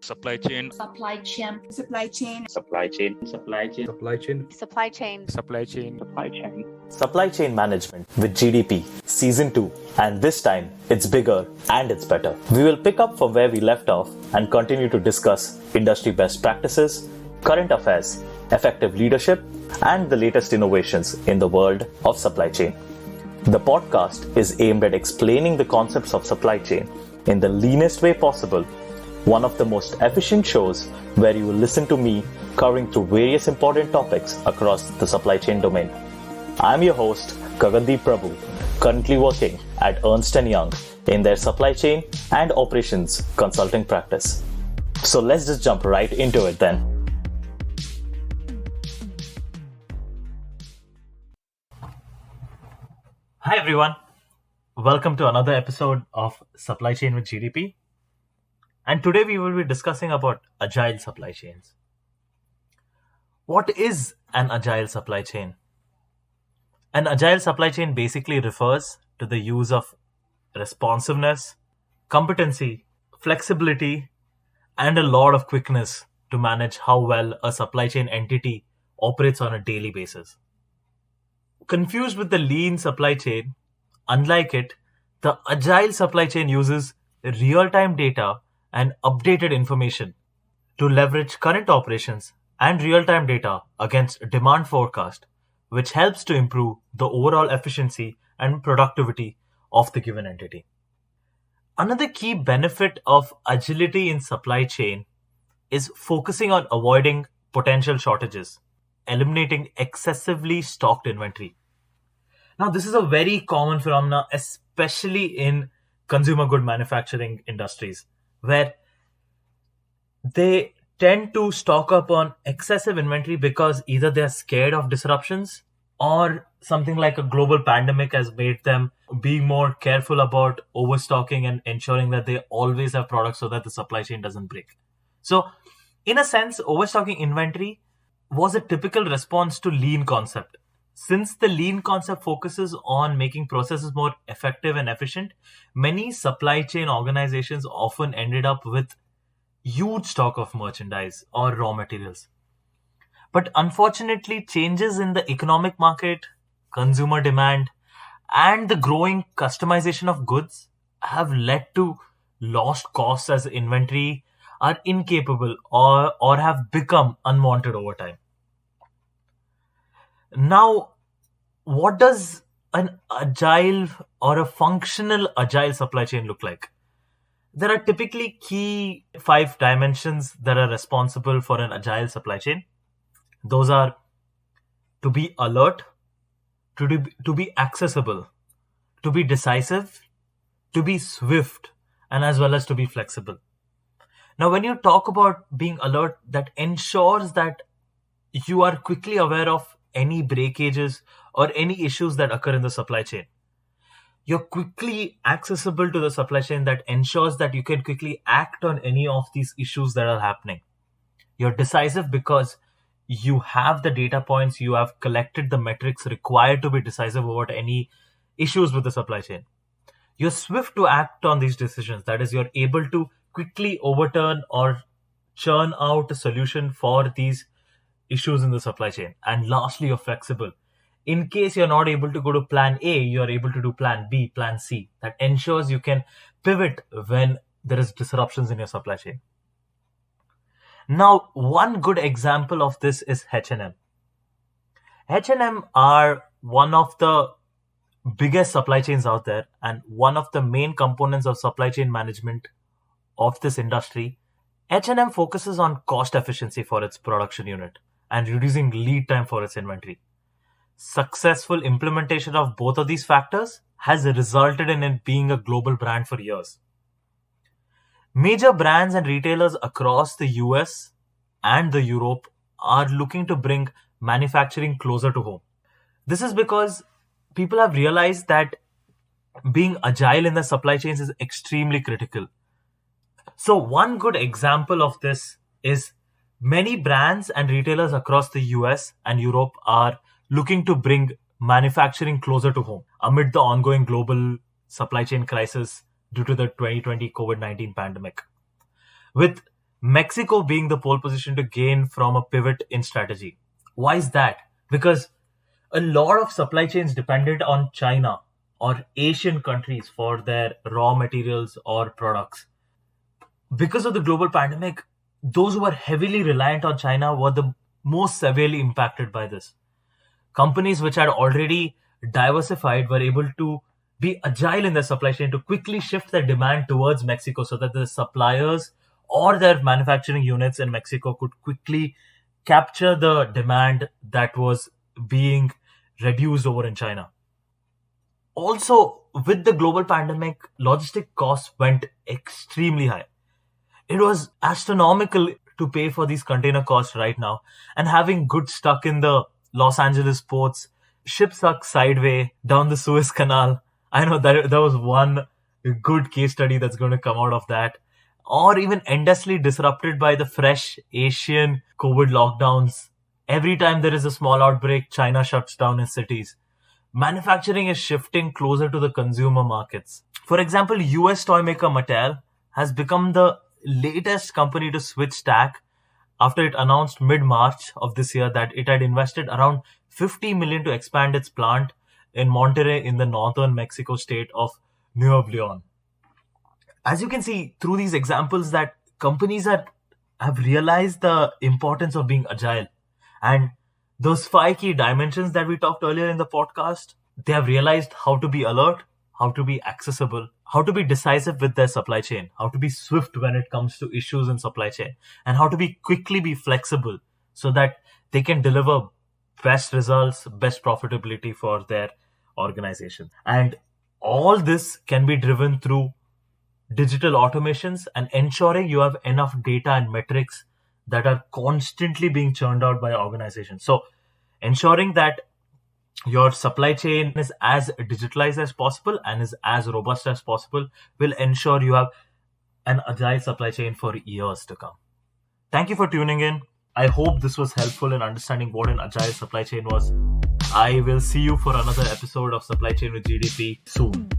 Supply chain. Supply chain. Supply chain. Supply chain. Supply chain. Supply chain. Supply chain. Supply chain. Supply chain. Supply Chain Management with GDP Season 2, and this time it's bigger and it's better. We will pick up from where we left off and continue to discuss industry best practices, current affairs, effective leadership, and the latest innovations in the world of supply chain. The podcast is aimed at explaining the concepts of supply chain in the leanest way possible, one of the most efficient shows where you will listen to me covering through various important topics across the supply chain domain. I'm your host, Gagandeep Prabhu, currently working at Ernst & Young in their supply chain and operations consulting practice. So let's just jump right into it then. Hi everyone, welcome to another episode of Supply Chain with GDP. And today we will be discussing about agile supply chains. What is an agile supply chain? An agile supply chain basically refers to the use of responsiveness, competency, flexibility, and a lot of quickness to manage how well a supply chain entity operates on a daily basis. Confused with the lean supply chain, unlike it, the agile supply chain uses real-time data and updated information to leverage current operations and real-time data against demand forecast, which helps to improve the overall efficiency and productivity of the given entity. Another key benefit of agility in supply chain is focusing on avoiding potential shortages, eliminating excessively stocked inventory. Now, this is a very common phenomenon, especially in consumer good manufacturing industries, where they tend to stock up on excessive inventory because either they're scared of disruptions or something like a global pandemic has made them be more careful about overstocking and ensuring that they always have products so that the supply chain doesn't break. So, in a sense, overstocking inventory was a typical response to lean concept. Since the lean concept focuses on making processes more effective and efficient, many supply chain organizations often ended up with huge stock of merchandise or raw materials. But unfortunately, changes in the economic market, consumer demand, and the growing customization of goods have led to lost costs as inventory are incapable or have become unwanted over time. Now, what does an agile or a functional agile supply chain look like? There are typically key 5 dimensions that are responsible for an agile supply chain. Those are to be alert, to be accessible, to be decisive, to be swift, and as well as to be flexible. Now, when you talk about being alert, that ensures that you are quickly aware of any breakages or any issues that occur in the supply chain. You're quickly accessible to the supply chain that ensures that you can quickly act on any of these issues that are happening. You're decisive because you have the data points, you have collected the metrics required to be decisive about any issues with the supply chain. You're swift to act on these decisions. That is, you're able to quickly overturn or churn out a solution for these issues in the supply chain. And lastly, you're flexible. In case you're not able to go to plan A, you're able to do plan B, plan C. That ensures you can pivot when there is disruptions in your supply chain. Now, one good example of this is H&M. H&M are one of the biggest supply chains out there and one of the main components of supply chain management of this industry. H&M focuses on cost efficiency for its production unit and reducing lead time for its inventory. Successful implementation of both of these factors has resulted in it being a global brand for years. Major brands and retailers across the US and the Europe are looking to bring manufacturing closer to home. This is because people have realized that being agile in the supply chains is extremely critical. So one good example of this is many brands and retailers across the US and Europe are looking to bring manufacturing closer to home amid the ongoing global supply chain crisis due to the 2020 COVID-19 pandemic. With Mexico being the pole position to gain from a pivot in strategy. Why is that? Because a lot of supply chains depended on China or Asian countries for their raw materials or products. Because of the global pandemic, those who were heavily reliant on China were the most severely impacted by this. Companies which had already diversified were able to be agile in their supply chain to quickly shift their demand towards Mexico so that the suppliers or their manufacturing units in Mexico could quickly capture the demand that was being reduced over in China. Also, with the global pandemic, logistic costs went extremely high. It was astronomical to pay for these container costs right now. And having goods stuck in the Los Angeles ports, ships stuck sideways down the Suez Canal. I know that there was one good case study that's going to come out of that. Or even endlessly disrupted by the fresh Asian COVID lockdowns. Every time there is a small outbreak, China shuts down its cities. Manufacturing is shifting closer to the consumer markets. For example, US toy maker Mattel has become the latest company to switch tack after it announced mid-March of this year that it had invested around 50 million to expand its plant in Monterrey in the northern Mexico state of Nuevo León. As you can see through these examples that companies have realized the importance of being agile. And those 5 key dimensions that we talked earlier in the podcast, they have realized how to be alert, how to be accessible, how to be decisive with their supply chain, how to be swift when it comes to issues in supply chain, and how to be quickly be flexible so that they can deliver best results, best profitability for their organization. And all this can be driven through digital automations and ensuring you have enough data and metrics that are constantly being churned out by organizations. So ensuring that your supply chain is as digitalized as possible and is as robust as possible will ensure you have an agile supply chain for years to come. Thank you for tuning in. I hope this was helpful in understanding what an agile supply chain was. I will see you for another episode of Supply Chain with GDP soon.